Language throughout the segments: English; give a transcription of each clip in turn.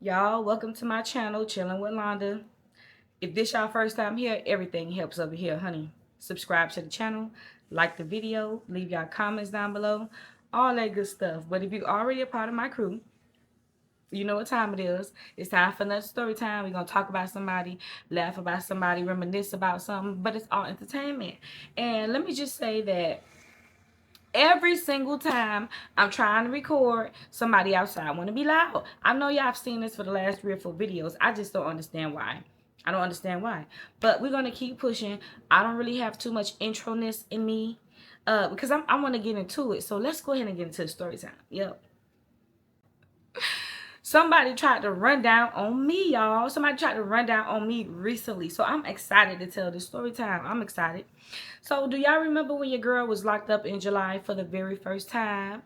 Y'all, welcome to my channel, Chillinwithlanda. If this y'all first time here, everything helps over here, honey. Subscribe to the channel, like the video, leave y'all comments down below, all that good stuff. But if you're already a part of my crew, you know what time it is. It's time for another story time. We're going to talk about somebody, laugh about somebody, reminisce about something, but it's all entertainment. And let me just say that every single time I'm trying to record, somebody outside want to be loud. I know y'all have seen this for the last 3 or 4 videos. I just don't understand why. I don't understand why. But we're going to keep pushing. I don't really have too much introness in me because I want to get into it. So let's go ahead and get into the story time. Yep. Somebody tried to run down on me, y'all. Somebody tried to run down on me recently. So I'm excited to tell this story time. I'm excited. So do y'all remember when your girl was locked up in July for the very first time?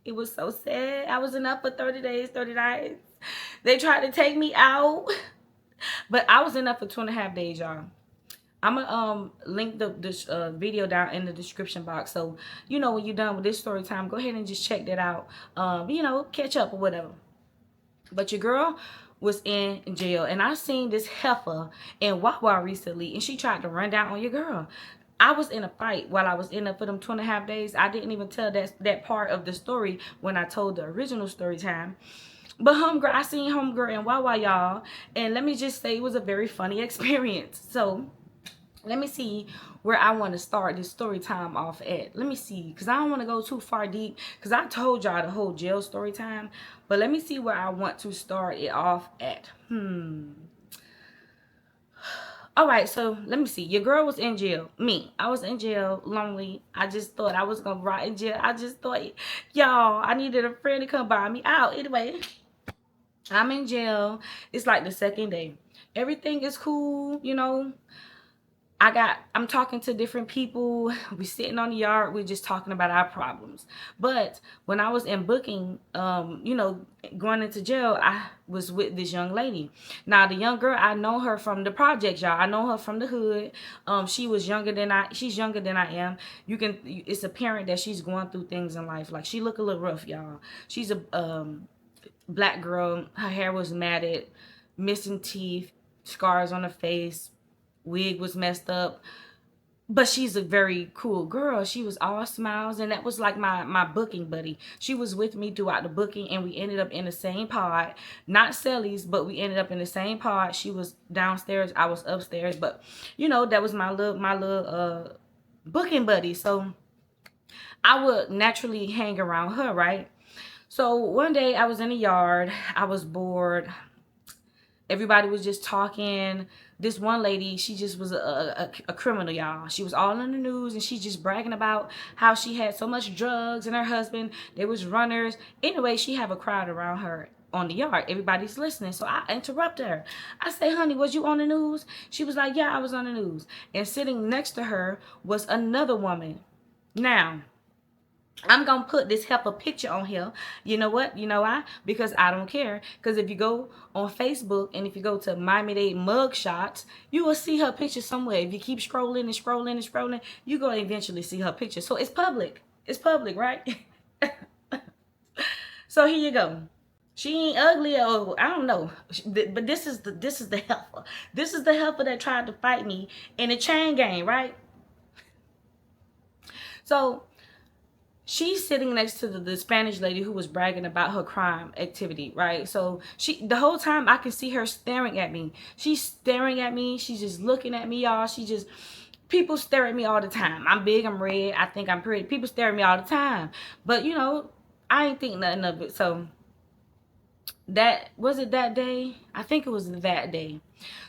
It was so sad. I was in up for 30 days, 30 nights. They tried to take me out. But I was in up for 2.5 days, y'all. I'm gonna link the video down in the description box. So, you know, when you're done with this story time, go ahead and just check that out. You know, catch up or whatever. But your girl was in jail, and I seen this heifer in Wawa recently, and she tried to run down on your girl. I was in a fight while I was in there for them 2.5 days. I didn't even tell that part of the story when I told the original story time. But homegirl, I seen homegirl in Wawa, y'all, and let me just say it was a very funny experience. So let me see where I want to start this story time off at. Let me see, because I don't want to go too far deep, because I told y'all the whole jail story time. But let me see where I want to start it off at. All right, so let me see. Your girl was in jail. Me, I was in jail, lonely. I just thought I was going to rot in jail. I just thought, y'all, I needed a friend to come buy me out. Anyway, I'm in jail. It's like the second day. Everything is cool, you know. I'm talking to different people. We sitting on the yard. We're just talking about our problems. But when I was in booking, you know, going into jail, I was with this young lady. Now, the young girl, I know her from the projects, y'all. I know her from the hood. She's younger than I am. It's apparent that she's going through things in life. Like, she look a little rough, y'all. She's a black girl. Her hair was matted, missing teeth, scars on her face. Wig was messed up, but she's a very cool girl. She was all smiles, and that was like my booking buddy. She was with me throughout the booking, and we ended up in the same pod, not Sally's, but we ended up in the same pod. She was downstairs, I was upstairs, but you know, that was my little booking buddy. So I would naturally hang around her, right? So one day I was in the yard, I was bored. Everybody was just talking. This one lady, she just was a criminal, y'all. She was all in the news, and she's just bragging about how she had so much drugs, and her husband, they was runners. Anyway, she have a crowd around her on the yard. Everybody's listening. So I interrupt her. I say, honey, was you on the news? She was like, yeah, I was on the news. And sitting next to her was another woman. Now, I'm going to put this heifer picture on here. You know what? You know why? Because I don't care. Because if you go on Facebook and if you go to Miami-Dade mug shots, you will see her picture somewhere. If you keep scrolling and scrolling and scrolling, you're going to eventually see her picture. So it's public. It's public, right? So here you go. She ain't ugly, or I don't know, but this is the heifer. This is the heifer that tried to fight me in a chain gang, right? So she's sitting next to the Spanish lady who was bragging about her crime activity, right? So the whole time I can see her staring at me. She's staring at me. She's just looking at me, y'all. People stare at me all the time. I'm big, I'm red, I think I'm pretty. People stare at me all the time. But, you know, I ain't think nothing of it. So was it that day? I think it was that day.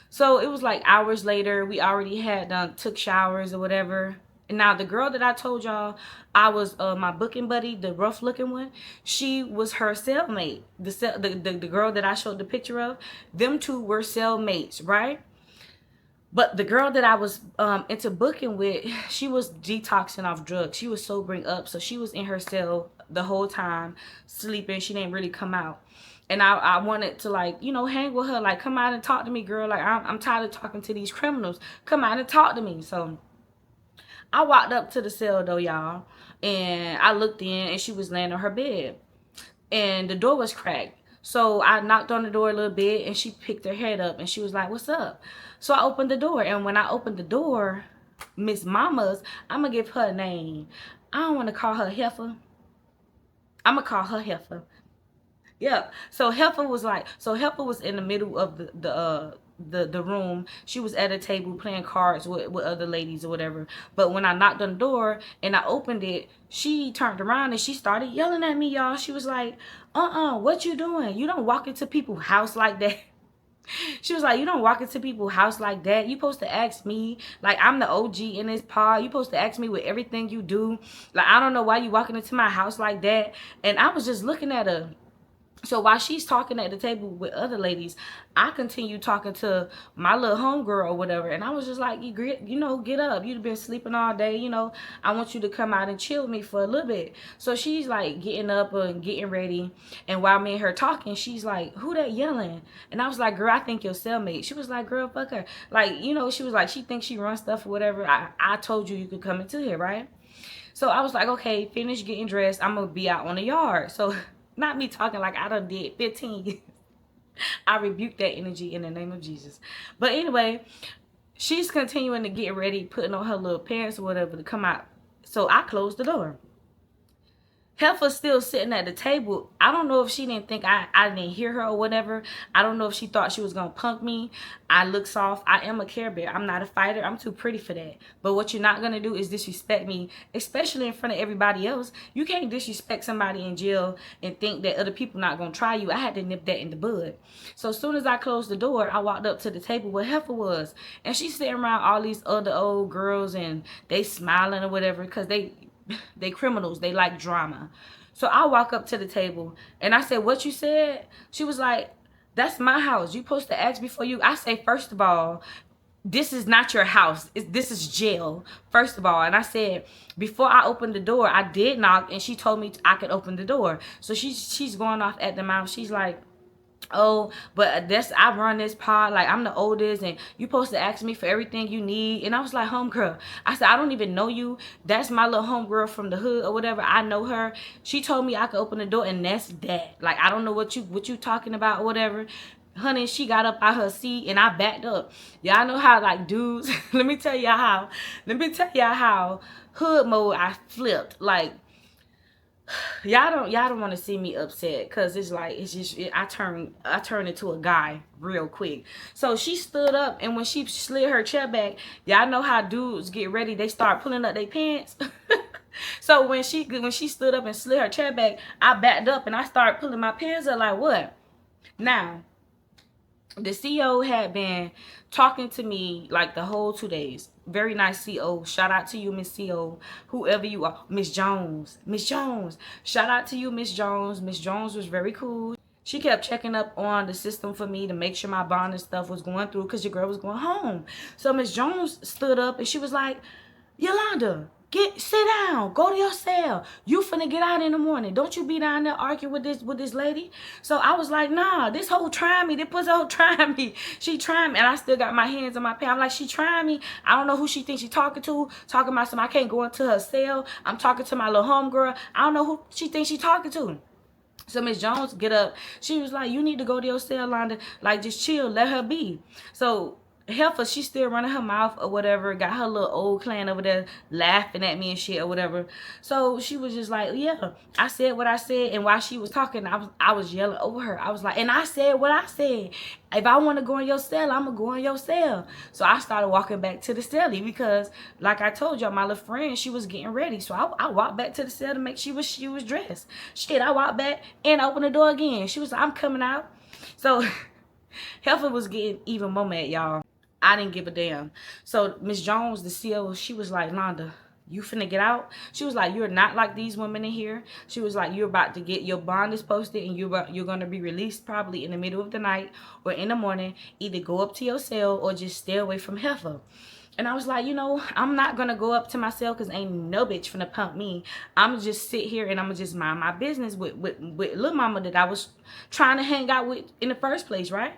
So it was like hours later. We already had took showers or whatever. And now the girl that I told y'all I was my booking buddy, the rough looking one, she was her cellmate. The girl that I showed the picture of, them two were cellmates, right? But the girl that I was into booking with, she was detoxing off drugs. She was sobering up. So she was in her cell the whole time, sleeping. She didn't really come out. And I wanted to, like, you know, hang with her. Like, come out and talk to me, girl. Like, I'm tired of talking to these criminals. Come out and talk to me. So I walked up to the cell, though, y'all. And I looked in, and she was laying on her bed. And the door was cracked. So I knocked on the door a little bit, and she picked her head up, and she was like, "What's up?" So I opened the door, and when I opened the door, Miss Mama's, I'm gonna give her a name. I don't want to call her Heifer. I'm gonna call her Heifer. Yeah. So Heifer was in the middle of the room. She was at a table playing cards with other ladies or whatever. But when I knocked on the door and I opened it, she turned around and she started yelling at me, y'all. She was like, what you doing? You don't walk into people's house like that. She was like, you don't walk into people's house like that. You supposed to ask me. Like, I'm the OG in this pod. You supposed to ask me with everything you do. Like, I don't know why you walking into my house like that. And I was just looking at her. So while she's talking at the table with other ladies, I continue talking to my little homegirl or whatever. And I was just like, get up. You've been sleeping all day. I want you to come out and chill with me for a little bit. So she's like getting up and getting ready. And while me and her talking, she's like, who that yelling? And I was like, girl, I think your cellmate. She was like, girl, fuck her. Like, she was like, she thinks she runs stuff or whatever. I told you could come into here, right? So I was like, okay, finish getting dressed. I'm going to be out on the yard. So not me talking like I done did 15 years. I rebuke that energy in the name of Jesus. But anyway, she's continuing to get ready, putting on her little pants or whatever to come out. So I closed the door. Heifer's still sitting at the table. I don't know if she didn't think I didn't hear her or whatever. I don't know if she thought she was going to punk me. I look soft. I am a Care Bear. I'm not a fighter. I'm too pretty for that. But what you're not going to do is disrespect me, especially in front of everybody else. You can't disrespect somebody in jail and think that other people not going to try you. I had to nip that in the bud. So as soon as I closed the door, I walked up to the table where Heifer was. And she's sitting around all these other old girls and they smiling or whatever because they criminals. They like drama. So I walk up to the table and I said, what you said? She was like, that's my house. You supposed to ask before you. I say, first of all, this is not your house. This is jail, first of all. And I said, before I opened the door, I did knock and she told me I could open the door. So she's going off at the mouth. She's like, oh, but I run this pod, like I'm the oldest and you supposed to ask me for everything you need. And I was like, homegirl, I said, I don't even know you. That's my little homegirl from the hood or whatever. I know her. She told me I could open the door and that's that. Like, I don't know what you talking about or whatever. Honey, she got up out her seat and I backed up. Y'all know how like dudes, let me tell y'all how hood mode I flipped. Like, y'all don't want to see me upset because I turn into a guy real quick. So she stood up and when she slid her chair back, y'all know how dudes get ready, they start pulling up their pants. So when she stood up and slid her chair back, I backed up and I started pulling my pants up like, what? Now the CEO had been talking to me like the whole 2 days. Very nice CEO. Shout out to you, Miss CEO. Whoever you are. Miss Jones. Miss Jones. Shout out to you, Miss Jones. Miss Jones was very cool. She kept checking up on the system for me to make sure my bond and stuff was going through because your girl was going home. So Miss Jones stood up and she was like, Yolanda, sit down, go to your cell. You finna get out in the morning. Don't you be down there arguing with this lady. So I was like, nah, this whole trying me. This pussy whole trying me. She trying me, and I still got my hands on my pants. I'm like, she trying me. I don't know who she thinks she talking to. Talking about something. I can't go into her cell. I'm talking to my little homegirl. I don't know who she thinks she talking to. So Miss Jones get up. She was like, you need to go to your cell, Londa. Like, just chill. Let her be. So Heifer, she's still running her mouth or whatever. Got her little old clan over there laughing at me and shit or whatever. So she was just like, yeah, I said what I said. And while she was talking, I was yelling over her. I was like, and I said what I said. If I want to go in your cell, I'm going to go in your cell. So I started walking back to the celly because, like I told y'all, my little friend, she was getting ready. So I walked back to the cell to make sure she was dressed. Shit, I walked back and opened the door again. She was like, I'm coming out. So Heifer was getting even more mad, y'all. I didn't give a damn. So Miss Jones, the CEO, she was like, Londa, you finna get out? She was like, you're not like these women in here. She was like, you're about to get your bond is posted and you're going to be released probably in the middle of the night or in the morning. Either go up to your cell or just stay away from Heifer. And I was like, I'm not going to go up to my cell because ain't no bitch finna pump me. I'm going to just sit here and I'm going to just mind my business with little mama that I was trying to hang out with in the first place, right?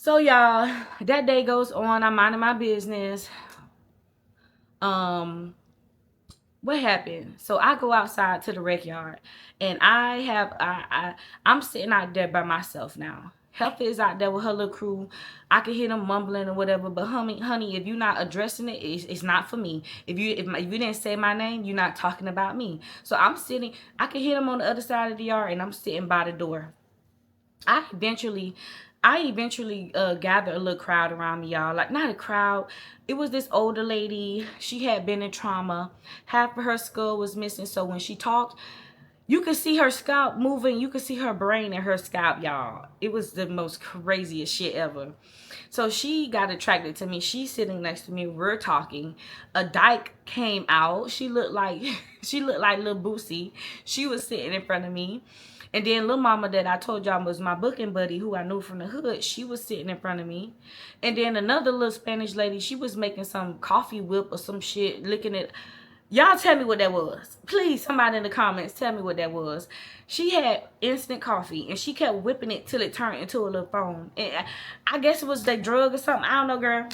So y'all, that day goes on. I'm minding my business. what happened? So I go outside to the rec yard, and I'm sitting out there by myself now. Heifer is out there with her little crew. I can hear them mumbling or whatever. But honey, if you're not addressing it, it's not for me. If you didn't say my name, you're not talking about me. So I'm sitting. I can hear them on the other side of the yard, and I'm sitting by the door. I eventually gathered a little crowd around me, y'all. Like, not a crowd. It was this older lady. She had been in trauma. Half of her skull was missing. So when she talked, you could see her scalp moving. You could see her brain in her scalp, y'all. It was the most craziest shit ever. So she got attracted to me. She's sitting next to me. We're talking. A dyke came out. She looked like she looked like Lil Boosie. She was sitting in front of me. And then Lil Mama that I told y'all was my booking buddy, who I knew from the hood, she was sitting in front of me. And then another little Spanish lady, she was making some coffee whip or some shit, licking it. Y'all tell me what that was. Please, somebody in the comments, tell me what that was. She had instant coffee, and she kept whipping it till it turned into a little foam. And I guess it was that drug or something. I don't know, girl.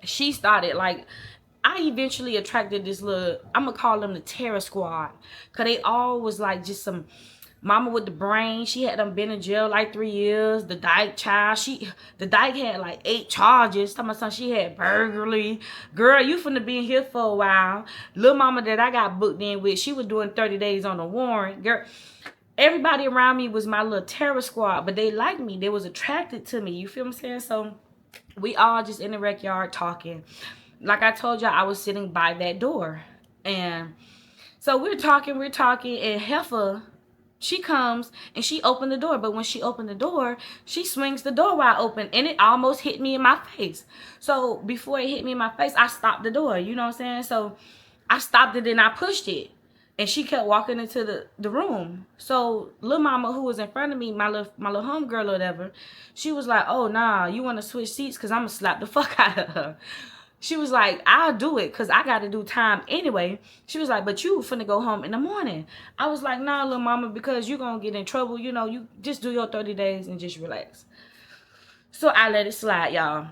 She started, like, I eventually attracted this little, I'm going to call them the terror squad. Because they all was, like, just some mama with the brain. She had them been in jail like 3 years. The dyke child, the dyke had like 8 charges. Tell my son she had burglary. Girl, you finna be in here for a while. Little mama that I got booked in with, she was doing 30 days on a warrant. Girl, everybody around me was my little terror squad, but they liked me. They was attracted to me. You feel what I'm saying? So we all just in the rec yard talking. Like I told y'all, I was sitting by that door. And so we're talking, and Heifer, she comes and she opened the door. But when she opened the door, she swings the door wide open, and it almost hit me in my face. So before it hit me in my face, I stopped the door. You know what I'm saying? So I stopped it and I pushed it. And she kept walking into the room. So little mama who was in front of me, my little homegirl or whatever, she was like, oh, nah, you want to switch seats? Because I'm going to slap the fuck out of her. She was like, I'll do it because I got to do time anyway. She was like, but you finna go home in the morning. I was like, nah, little mama, because you're going to get in trouble. You know, you just do your 30 days and just relax. So I let it slide, y'all.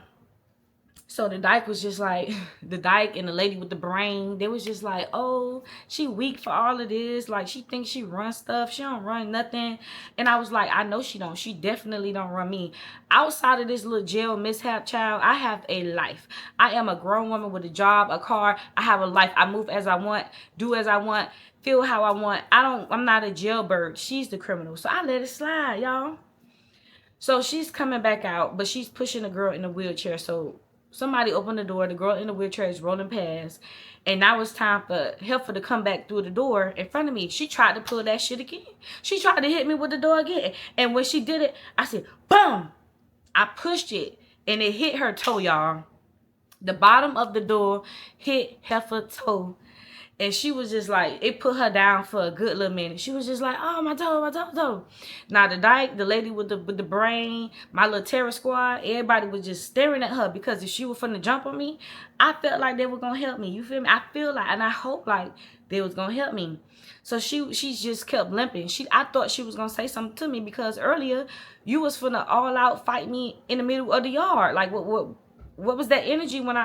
So the dyke was just like, the dyke and the lady with the brain, they was just like, oh, she weak for all of this. Like, she thinks she runs stuff. She don't run nothing. And I was like, I know she don't. She definitely don't run me. Outside of this little jail mishap, child, I have a life. I am a grown woman with a job, a car. I have a life. I move as I want, do as I want, feel how I want. I'm not a jailbird. She's the criminal. So I let it slide, y'all. So she's coming back out, but she's pushing a girl in a wheelchair. So somebody opened the door. The girl in the wheelchair is rolling past. And now it's time for Heifer to come back through the door in front of me. She tried to pull that shit again. She tried to hit me with the door again. And when she did it, I said, boom. I pushed it. And it hit her toe, y'all. The bottom of the door hit Heifer's toe. And she was just like, it put her down for a good little minute. She was just like, oh, my toe, my toe, my toe. Now, the dyke, the lady with the brain, my little terror squad, everybody was just staring at her because if she was finna jump on me, I felt like they were going to help me. You feel me? I feel like, and I hope like they was going to help me. So she just kept limping. I thought she was going to say something to me because earlier you was finna all out fight me in the middle of the yard. Like, what was that energy when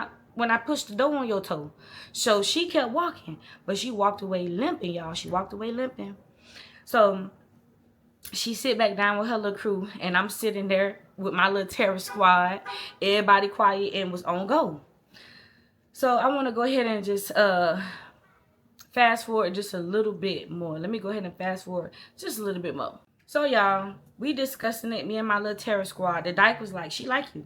I pushed the door on your toe? So she kept walking, but she walked away limping, y'all. She walked away limping. So she sit back down with her little crew, and I'm sitting there with my little terror squad. Everybody quiet and was on go. So I want to go ahead and just fast forward just a little bit more. Let me go ahead and fast forward just a little bit more. So y'all, we discussing it, me and my little terror squad. The dyke was like, she like you.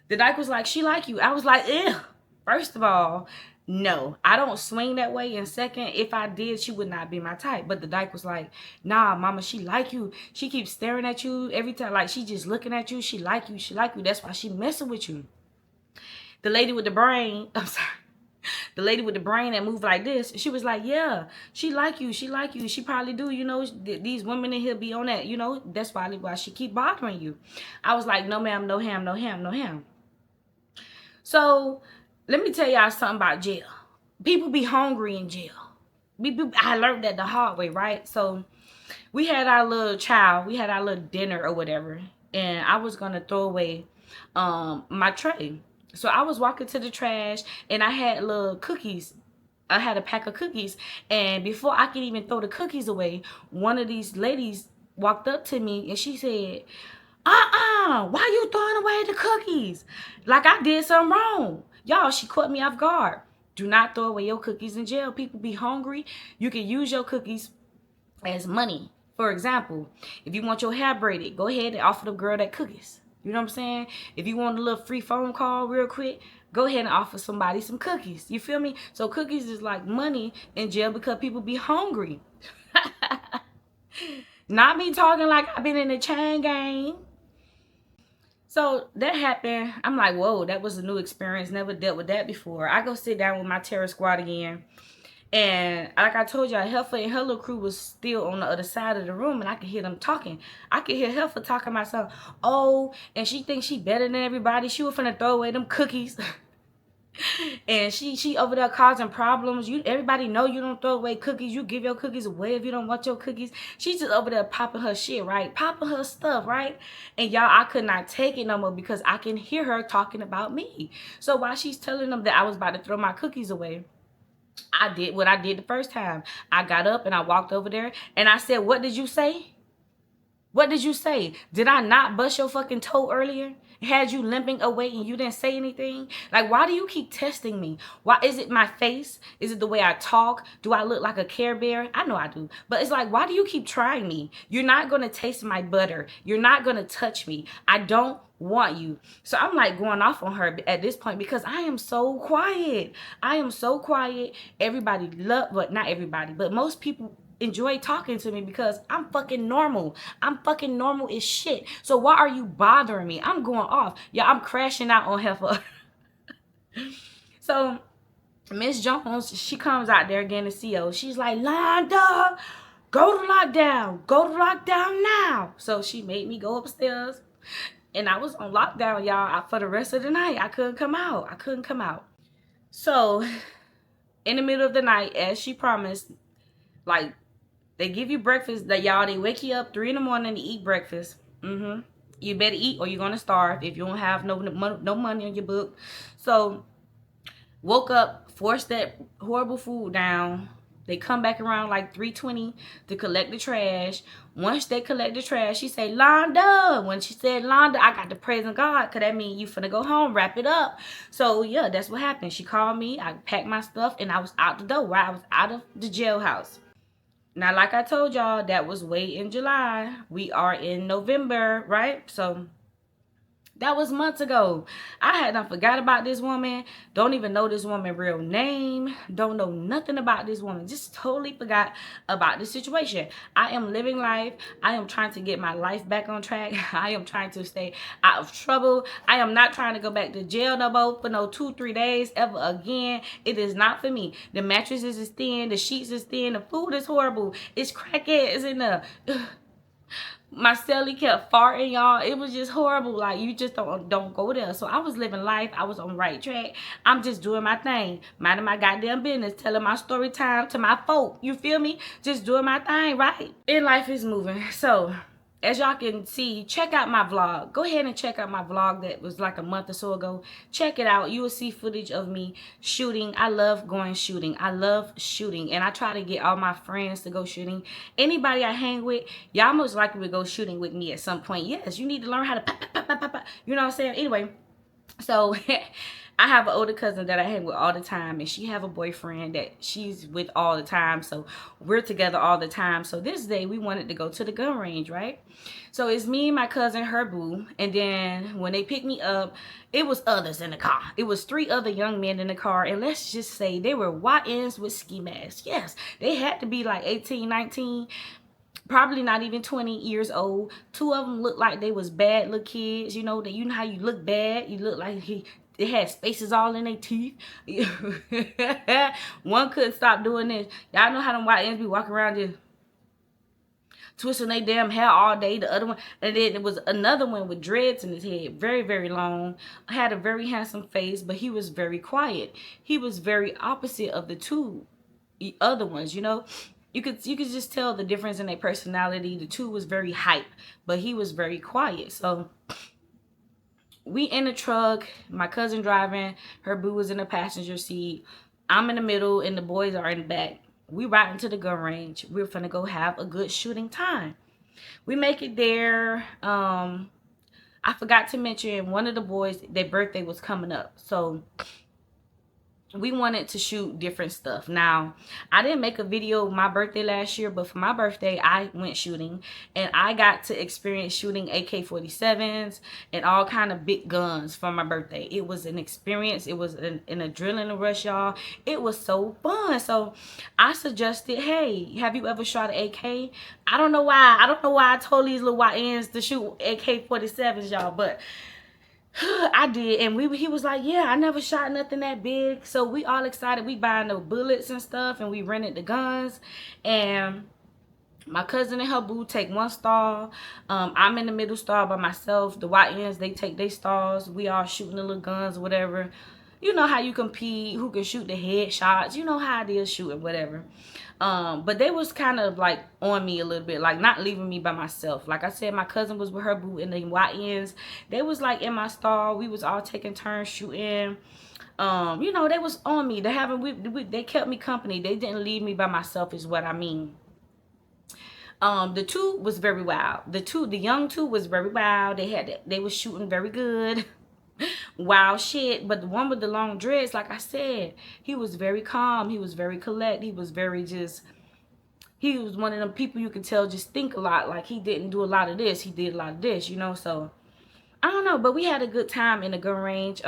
The dyke was like, she like you. I was like, ew. First of all, no, I don't swing that way. And second, if I did, she would not be my type. But the dyke was like, nah, mama, she like you. She keeps staring at you every time. Like, she just looking at you. She like you. She like you. That's why she messing with you. The lady with the brain, I'm sorry. The lady with the brain that moved like this, she was like, yeah, she like you. She like you. She probably do. You know, these women in here be on that. You know, that's probably why she keep bothering you. I was like, no, ma'am, no ham, no ham, no ham. So let me tell y'all something about jail. People be hungry in jail. I learned that the hard way, right? So we had our little we had our little dinner or whatever, and I was gonna throw away my tray. So I was walking to the trash, and I had little cookies I had a pack of cookies, and before I could even throw the cookies away, one of these ladies walked up to me and she said, why you throwing away the cookies? Like I did something wrong. Y'all, she caught me off guard. Do not throw away your cookies in jail. People be hungry. You can use your cookies as money. For example, if you want your hair braided, go ahead and offer the girl that cookies. You know what I'm saying? If you want a little free phone call real quick, go ahead and offer somebody some cookies. You feel me? So cookies is like money in jail because people be hungry. Not me talking like I've been in the chain gang. So that happened. I'm like, whoa, that was a new experience. Never dealt with that before. I go sit down with my terror squad again. And like I told y'all, Heifer and her little crew was still on the other side of the room, and I could hear them talking. I could hear Heifer talking about something. Oh, and she thinks she better than everybody. She was finna throw away them cookies. And she over there causing problems. Everybody know you don't throw away cookies. You give your cookies away if you don't want your cookies. She's just over there popping her shit, right? Popping her stuff, right? And y'all, I could not take it no more because I can hear her talking about me. So while she's telling them that I was about to throw my cookies away, I did what I did the first time. I got up and I walked over there and I said, what did you say? What did you say? Did I not bust your fucking toe earlier? Had you limping away and you didn't say anything? Like, why do you keep testing me? Why is it my face? Is it the way I talk? Do I look like a Care Bear? I know I do. But it's like, why do you keep trying me? You're not going to taste my butter. You're not going to touch me. I don't want you. So I'm like going off on her at this point because I am so quiet. I am so quiet. Everybody love, but not everybody, but most people enjoy talking to me because I'm fucking normal. I'm fucking normal as shit. So why are you bothering me? I'm going off. Yeah, I'm crashing out on Heifer. So Miss Jones, she comes out there again to CO. She's like, Londa, go to lockdown. Go to lockdown now. So she made me go upstairs. And I was on lockdown, y'all, for the rest of the night. I couldn't come out. I couldn't come out. So in the middle of the night, as she promised, like, they give you breakfast, that y'all, they wake you up 3 in the morning to eat breakfast. You better eat or you're gonna starve if you don't have no money on your book. So woke up, forced that horrible food down. They come back around like 3:20 to collect the trash. Once they collect the trash, she say, Londa. When she said Londa, I got to praising God, because that means you finna go home, wrap it up. So yeah, that's what happened. She called me, I packed my stuff, and I was out the door, right? I was out of the jailhouse. Now, like I told y'all, that was way in July. We are in November, right? So that was months ago. I had not forgot about this woman. Don't even know this woman's real name. Don't know nothing about this woman. Just totally forgot about the situation. I am living life. I am trying to get my life back on track. I am trying to stay out of trouble. I am not trying to go back to jail no more for no 2-3 days ever again. It is not for me. The mattresses is thin. The sheets is thin. The food is horrible. It's crackheads in there. My celly kept farting, y'all. It was just horrible. Like, you just don't go there. So I was living life. I was on the right track. I'm just doing my thing, minding my goddamn business, telling my story time to my folk. You feel me? Just doing my thing, right? And life is moving. So as y'all can see, check out my vlog. Go ahead and check out my vlog that was like a month or so ago. Check it out. You will see footage of me shooting. I love going shooting. I love shooting. And I try to get all my friends to go shooting. Anybody I hang with, y'all most likely will go shooting with me at some point. Yes, you need to learn how to pop, pop, pop, pop, pop. You know what I'm saying? Anyway, so I have an older cousin that I hang with all the time, and she have a boyfriend that she's with all the time, so we're together all the time. So this day we wanted to go to the gun range, right? So it's me and my cousin, her boo, and then when they picked me up, it was others in the car. It was 3 other young men in the car, and let's just say they were YNs with ski masks. Yes, they had to be like 18, 19, probably not even 20 years old. 2 of them looked like they was bad little kids. You know how you look bad? You look like they had spaces all in their teeth. One couldn't stop doing this. Y'all know how them YNs be walking around just twisting their damn hair all day. The other one, and then there was another one with dreads in his head, very, very long, had a very handsome face, but he was very quiet. He was very opposite of the 2 other ones, you know. You could just tell the difference in their personality. The 2 was very hype, but he was very quiet. So we in the truck, my cousin driving, her boo was in the passenger seat. I'm in the middle and the boys are in the back. We ride into the gun range. We're finna go have a good shooting time. We make it there. I forgot to mention one of the boys, their birthday was coming up. So we wanted to shoot different stuff. Now, I didn't make a video my birthday last year, but for my birthday, I went shooting, and I got to experience shooting AK-47s and all kind of big guns for my birthday. It was an experience. It was an adrenaline rush, y'all. It was so fun. So I suggested, hey, have you ever shot an AK? I don't know why. I don't know why I told these little YNs to shoot AK-47s, y'all, but I did, and he was like, yeah, I never shot nothing that big. So we all excited. We buying the bullets and stuff, and we rented the guns. And my cousin and her boo take one stall. I'm in the middle stall by myself. The YNs, they take their stalls. We all shooting the little guns or whatever. You know how you compete, who can shoot the headshots. You know how it is shooting, whatever. But they was kind of like on me a little bit, like not leaving me by myself. Like I said, my cousin was with her boo, and the YNs, they was like in my stall. We was all taking turns shooting. You know, they was on me. They kept me company. They didn't leave me by myself, is what I mean. The two was very wild. The young two was very wild. They was shooting very good. Wild shit. But the one with the long dreads, like I said, he was very calm. He was very collect. He was very he was one of them people you can tell just think a lot. Like he didn't do a lot of this. He did a lot of this, you know. So I don't know, but we had a good time in the gun range.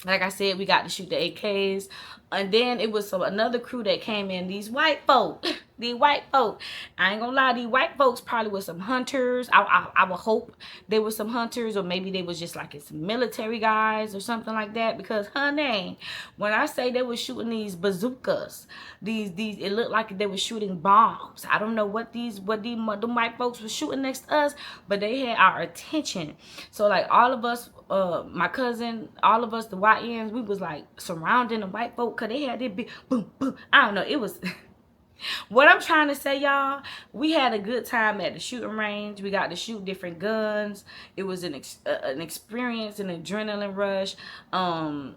Like I said, we got to shoot the AKs. And then it was another crew that came in. These white folk. These white folk. I ain't gonna lie. These white folks probably were some hunters. I would hope they were some hunters. Or maybe they was just like some military guys or something like that. Because, honey, when I say they were shooting these bazookas, it looked like they were shooting bombs. I don't know what the white folks were shooting next to us. But they had our attention. So, like, all of us, my cousin, all of us, the YNs, we was like surrounding the white folk because they had this big boom, boom. I don't know. It was what I'm trying to say, y'all. We had a good time at the shooting range. We got to shoot different guns. It was an experience, an adrenaline rush. And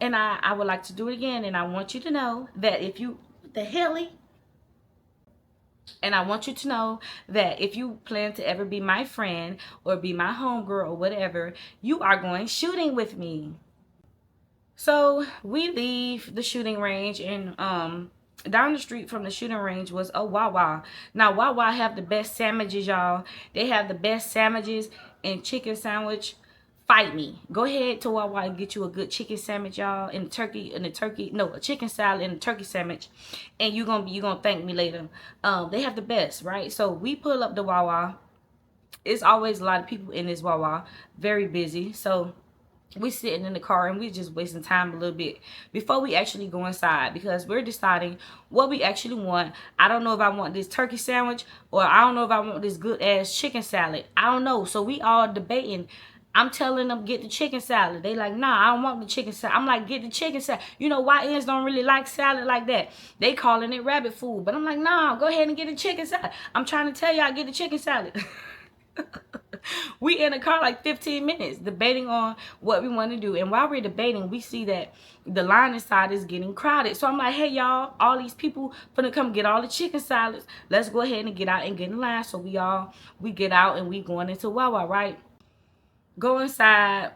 I would like to do it again. And I want you to know that if you and I want you to know that if you plan to ever be my friend or be my homegirl or whatever, you are going shooting with me. So we leave the shooting range, and down the street from the shooting range was a Wawa. Now Wawa have the best sandwiches, y'all. They have the best sandwiches and chicken sandwich. Fight me. Go ahead to Wawa and get you a good chicken sandwich, y'all, and a chicken salad and a turkey sandwich, and you gonna thank me later. They have the best, right? So we pull up the Wawa. It's always a lot of people in this Wawa, very busy. So we sitting in the car and we just wasting time a little bit before we actually go inside, because we're deciding what we actually want. I don't know if I want this turkey sandwich, or I don't know if I want this good ass chicken salad. I don't know. So we all debating. I'm telling them get the chicken salad. They like, nah, I don't want the chicken salad. I'm like, get the chicken salad. You know, YNs don't really like salad like that. They calling it rabbit food. But I'm like, nah, go ahead and get the chicken salad. I'm trying to tell y'all, get the chicken salad. We in the car like 15 minutes debating on what we want to do. And while we're debating, we see that the line inside is getting crowded. So I'm like, hey, y'all, all these people finna come get all the chicken salads. Let's go ahead and get out and get in line. So we get out and we going into Wawa, right? Go inside.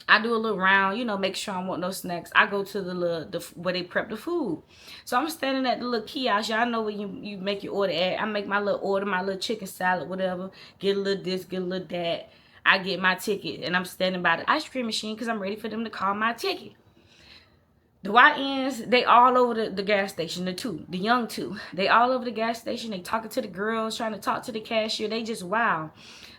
I do a little round, you know, make sure I don't want no snacks. I go to the where they prep the food. So I'm standing at the little kiosk. Y'all know where you make your order at. I make my little order, my little chicken salad, whatever. Get a little this, get a little that. I get my ticket, and I'm standing by the ice cream machine because I'm ready for them to call my ticket. The YNs, they all over the gas station, the young two. They all over the gas station. They talking to the girls, trying to talk to the cashier. They just wow.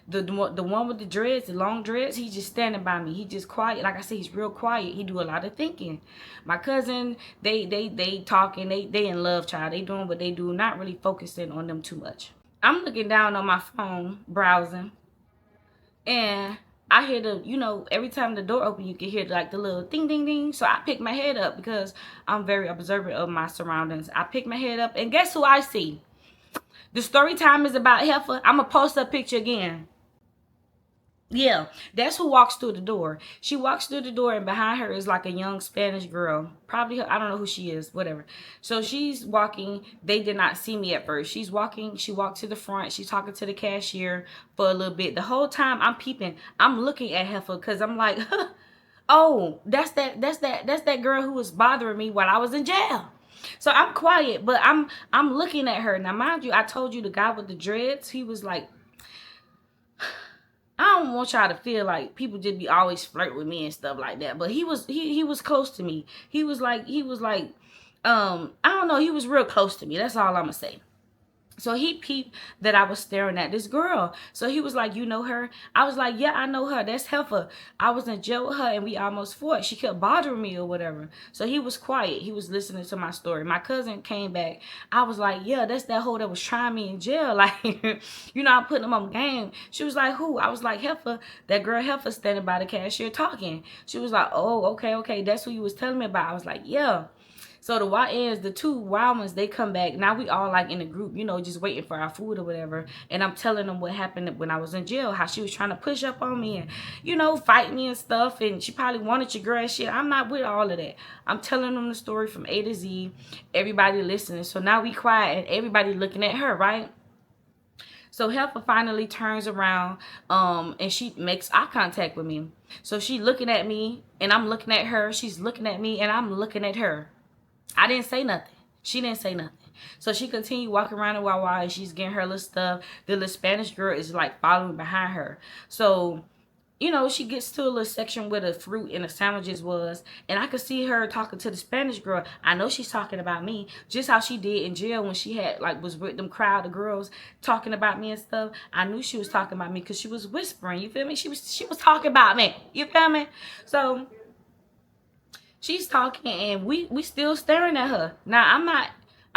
The one with the dreads, the long dreads, he's just standing by me. He just quiet. Like I said, he's real quiet. He do a lot of thinking. My cousin, they talking. They in love, child. They doing what they do, not really focusing on them too much. I'm looking down on my phone, browsing, and I hear you know, every time the door open, you can hear like the little ding, ding, ding. So I pick my head up because I'm very observant of my surroundings. I pick my head up, and guess who I see? The story time is about heifer. I'm going to post a picture again. Yeah, that's who walks through the door. She walks through the door, and behind her is like a young Spanish girl. Probably her, I don't know who she is, whatever. So she's walking. They did not see me at first. She's walking. She walked to the front. She's talking to the cashier for a little bit. The whole time I'm peeping. I'm looking at Heifer because I'm like, oh, that's that girl who was bothering me while I was in jail. So I'm quiet, but I'm looking at her. Now, mind you, I told you the guy with the dreads, he was like, I don't want y'all to feel like people just be always flirt with me and stuff like that. But he was close to me. He was like I don't know, he was real close to me. That's all I'm gonna say. So he peeped that I was staring at this girl. So he was like, you know her? I was like, yeah, I know her. That's Heifer. I was in jail with her and we almost fought. She kept bothering me or whatever. So he was quiet. He was listening to my story. My cousin came back. I was like, yeah, that's that hoe that was trying me in jail. Like, I'm putting them on game. She was like, who? I was like, Heifer. That girl Heifer standing by the cashier talking. She was like, oh, okay. That's who you was telling me about. I was like, yeah. So the YNs, the two wild ones, they come back. Now we all like in a group, just waiting for our food or whatever. And I'm telling them what happened when I was in jail, how she was trying to push up on me and, fight me and stuff. And she probably wanted your girl and shit. I'm not with all of that. I'm telling them the story from A to Z. Everybody listening. So now we quiet and everybody looking at her, right? So Heifer finally turns around and she makes eye contact with me. So she looking at me and I'm looking at her. She's looking at me and I'm looking at her. I didn't say nothing. She didn't say nothing. So she continued walking around in Wawa and she's getting her little stuff. The little Spanish girl is like following behind her. So, she gets to a little section where the fruit and the sandwiches was. And I could see her talking to the Spanish girl. I know she's talking about me. Just how she did in jail when she was with them crowd of girls talking about me and stuff. I knew she was talking about me because she was whispering. You feel me? She was talking about me. You feel me? So she's talking and we still staring at her. Now I'm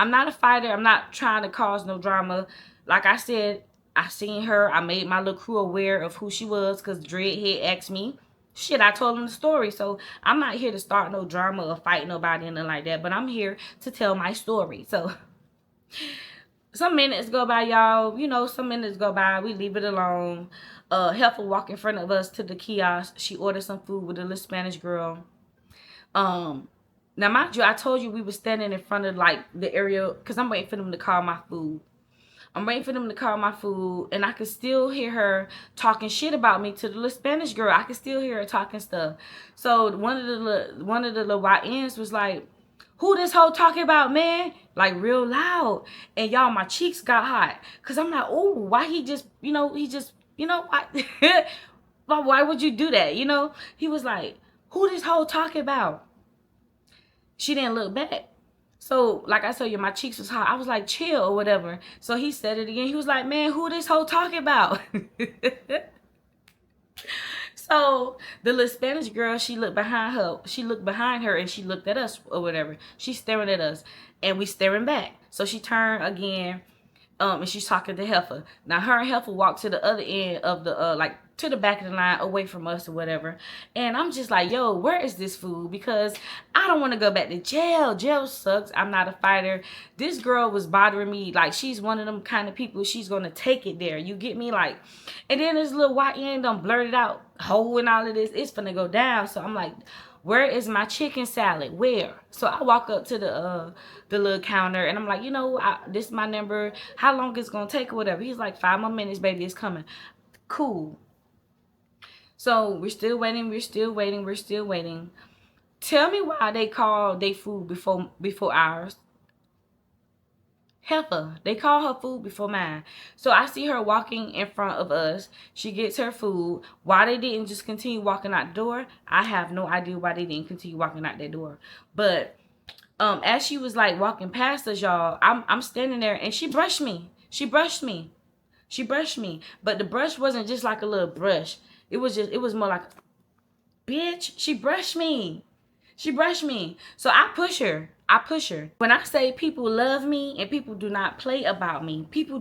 not a fighter. I'm not trying to cause no drama. Like I said, I seen her. I made my little crew aware of who she was because Dreadhead asked me. Shit, I told him the story. So I'm not here to start no drama or fight nobody and nothing like that. But I'm here to tell my story. So some minutes go by, y'all. Some minutes go by. We leave it alone. Heifer walk in front of us to the kiosk. She ordered some food with a little Spanish girl. Now mind you, I told you we were standing in front of like the area because I'm waiting for them to call my food. I'm waiting for them to call my food, and I could still hear her talking shit about me to the little Spanish girl. I could still hear her talking stuff. So one of the little YNs was like, "Who this hoe talking about, man?" Like real loud, and y'all, my cheeks got hot because I'm like, "Oh, why he just, why, why would you do that?" He was like, "Who this hoe talking about?" She didn't look back. So, like I told you, my cheeks was hot. I was like, chill or whatever. So he said it again. He was like, man, who this hoe talking about? So the little Spanish girl, she looked behind her. She looked behind her and she looked at us or whatever. She's staring at us and we staring back. So she turned again. And she's talking to Heifer. Now her and Heifer walked to the other end of the to the back of the line away from us or whatever. And I'm just like, yo, where is this food? Because I don't want to go back to jail. Jail sucks. I'm not a fighter. This girl was bothering me. Like, she's one of them kind of people. She's going to take it there. You get me? Like, and then this little YN done blurted out, hoe and all of this. It's finna go down. So I'm like, where is my chicken salad? Where? So I walk up to the little counter and I'm like, this is my number. How long it's gonna take or whatever. He's like, 5 more minutes, baby, it's coming. Cool. So we're still waiting. Tell me why they called their food before ours. Heifer. They call her food before mine. So I see her walking in front of us. She gets her food. Why they didn't just continue walking out the door, I have no idea why they didn't continue walking out that door. But as she was like walking past us, y'all, I'm standing there and she brushed me. But the brush wasn't just like a little brush. It was more like, bitch, she brushed me. So I push her. When I say people love me and people do not play about me, people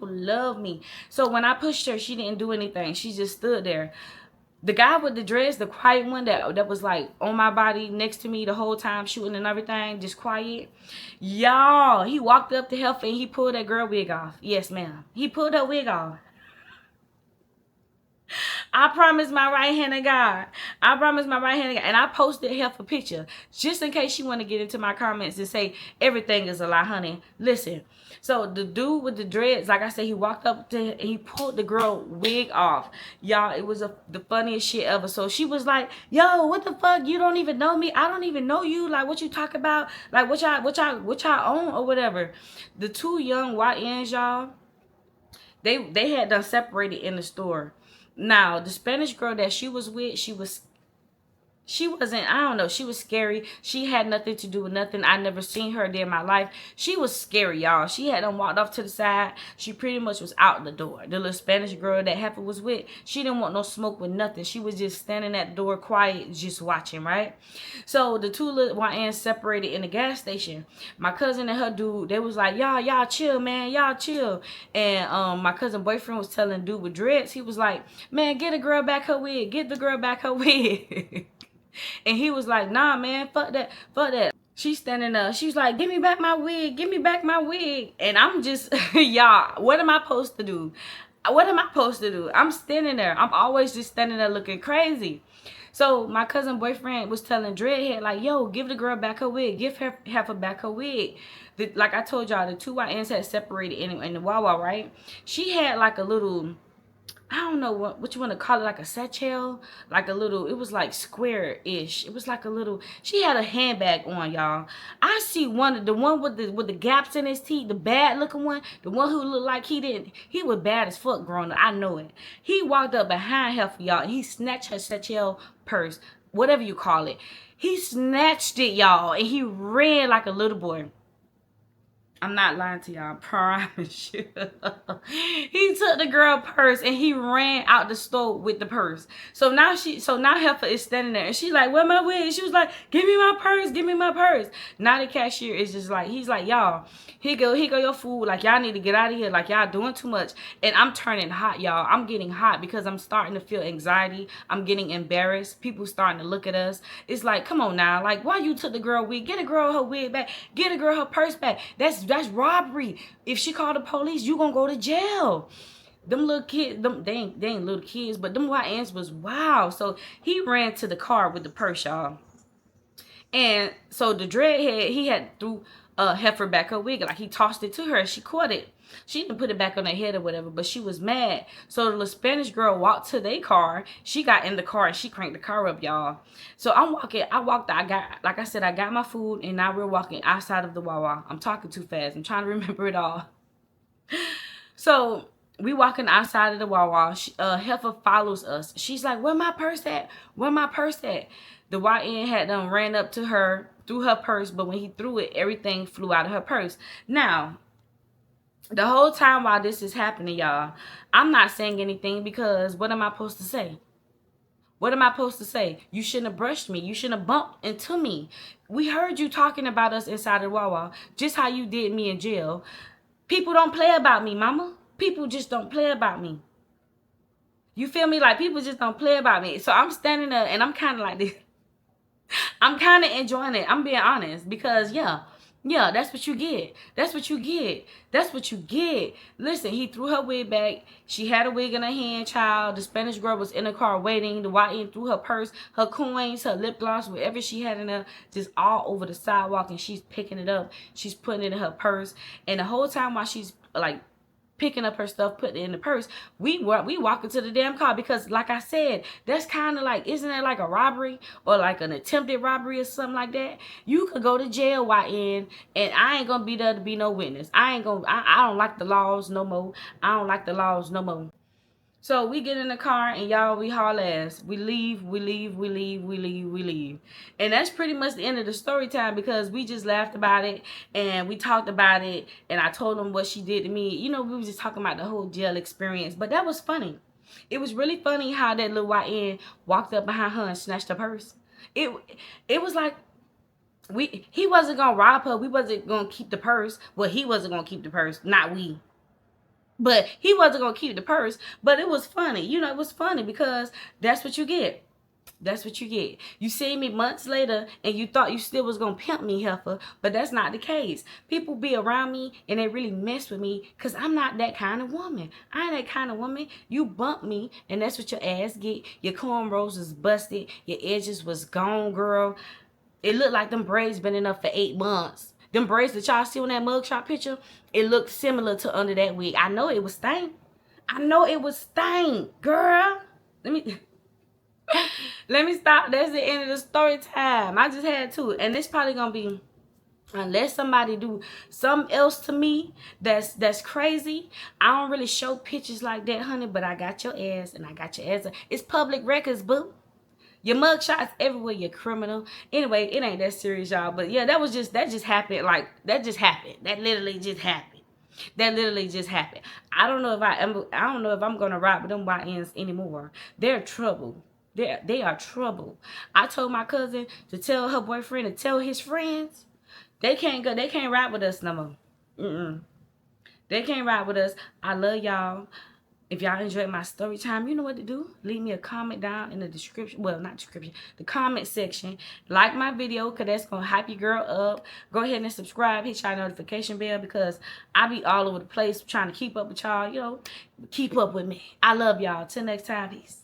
love me. So when I pushed her, she didn't do anything. She just stood there. The guy with the dreads, the quiet one that was like on my body next to me the whole time shooting and everything, just quiet. Y'all, he walked up to Heifer and he pulled that girl wig off. Yes, ma'am. He pulled her wig off. I promise my right hand to God. I promise my right hand to God. And I posted her for picture just in case she want to get into my comments and say everything is a lie, honey. Listen. So the dude with the dreads, like I said, he walked up to and he pulled the girl wig off. Y'all, it was the funniest shit ever. So she was like, yo, what the fuck? You don't even know me. I don't even know you. Like, what you talk about? Like, what y'all own or whatever. The two young YNs, y'all, they had done separated in the store. Now, the Spanish girl that she was with, she wasn't, I don't know, she was scary. She had nothing to do with nothing. I never seen her there in my life. She was scary, y'all. She had them walked off to the side. She pretty much was out the door. The little Spanish girl that Heifer was with, she didn't want no smoke with nothing. She was just standing at the door quiet, just watching, right? So the two little YNs separated in the gas station. My cousin and her dude, they was like, y'all chill, man. Y'all chill. And my cousin boyfriend was telling dude with dreads, he was like, man, get a girl back her wig. Get the girl back her wig. And he was like, nah, man, fuck that, fuck that. She's standing up. She's like, give me back my wig. Give me back my wig. And I'm just, y'all, what am I supposed to do? What am I supposed to do? I'm standing there. I'm always just standing there looking crazy. So my cousin boyfriend was telling Dreadhead, like, yo, give the girl back her wig. Give her half her back her wig. Like I told y'all, the two YNs had separated in the Wawa, right? She had like a little, I don't know what you want to call it, like a satchel, like a little, it was like square-ish. It was like a little, she had a handbag on, y'all. I see the one with the gaps in his teeth, the bad looking one, the one who looked like he was bad as fuck growing up. I know it. He walked up behind her for y'all, and he snatched her satchel purse, whatever you call it. He snatched it, y'all, and he ran like a little boy. I'm not lying to y'all, I promise you. He took the girl purse and he ran out the store with the purse. So now Heifer is standing there and she's like, where my wig? She was like, give me my purse, give me my purse. Now the cashier is just like, he's like, y'all, here go your food. Like, y'all need to get out of here. Like, y'all doing too much. And I'm turning hot, y'all. I'm getting hot because I'm starting to feel anxiety. I'm getting embarrassed. People starting to look at us. It's like, come on now. Like, why you took the girl wig? Get a girl her wig back. Get a girl her purse back. That's robbery. If she called the police, you gonna go to jail. Them little kids, they ain't little kids, but them YNs was wild. So he ran to the car with the purse, y'all. And so the dreadhead, he had threw Heifer back her wig. Like, he tossed it to her. She caught it. She didn't put it back on her head or whatever, but she was mad. So the little Spanish girl walked to their car. She got in the car and she cranked the car up, y'all. So I'm walking. Like I said, I got my food, and now we're walking outside of the Wawa. I'm talking too fast. I'm trying to remember it all. So we walking outside of the Wawa. Heifer follows us. She's like, where my purse at? Where my purse at? The YN had ran up to her, threw her purse, but when he threw it, everything flew out of her purse. Now, the whole time while this is happening, y'all, I'm not saying anything because what am I supposed to say? What am I supposed to say? You shouldn't have brushed me. You shouldn't have bumped into me. We heard you talking about us inside the Wawa, just how you did me in jail. People don't play about me, mama. People just don't play about me. You feel me? Like, people just don't play about me. So I'm standing there and I'm kind of like this. I'm kind of enjoying it. I'm being honest because, yeah, that's what you get. That's what you get. That's what you get. Listen, he threw her wig back. She had a wig in her hand, child. The Spanish girl was in the car waiting. The YN threw her purse, her coins, her lip gloss, whatever she had in her, just all over the sidewalk, and she's picking it up. She's putting it in her purse. And the whole time while she's, like, picking up her stuff, putting it in the purse, we walk into the damn car because, like I said, that's kind of like, isn't that like a robbery or like an attempted robbery or something like that? You could go to jail, YN, and I ain't gonna be there to be no witness. I don't like the laws no more. I don't like the laws no more. So we get in the car and y'all, we haul ass. We leave. And that's pretty much the end of the story time because we just laughed about it and we talked about it and I told them what she did to me. You know, we was just talking about the whole jail experience, but that was funny. It was really funny how that little YN walked up behind her and snatched her purse. It was like, he wasn't gonna rob her. We wasn't gonna keep the purse. Well, he wasn't gonna keep the purse, not we. But he wasn't going to keep the purse. But it was funny. You know, it was funny because that's what you get. That's what you get. You see me months later and you thought you still was gonna pimp me, heifer, but that's not the case. People be around me and they really mess with me because I'm not that kind of woman. I ain't that kind of woman. You bump me and that's what your ass get. Your cornrows was busted. Your edges was gone, girl. It looked like them braids been enough for 8 months. Them braids that y'all see on that mugshot picture, it looked similar to under that wig. I know it was stained. I know it was stained, girl. Let me... Let me stop. That's the end of the story time. I just had to. And it's probably going to be, unless somebody do something else to me that's crazy. I don't really show pictures like that, honey, but I got your ass and I got your ass. It's public records, boo. Your mug shots everywhere, you criminal. Anyway, it ain't that serious, y'all. But yeah, that just happened. Like, that just happened. That literally just happened. That literally just happened. I don't know if I'm gonna ride with them YNs anymore. They're trouble. They are trouble. I told my cousin to tell her boyfriend to tell his friends. They can't ride with us no more. They can't ride with us. I love y'all. If y'all enjoyed my story time, you know what to do. Leave me a comment down in the description. Well, not description. The comment section. Like my video because that's going to hype your girl up. Go ahead and subscribe. Hit y'all notification bell because I be all over the place trying to keep up with y'all. You know, keep up with me. I love y'all. Till next time. Peace.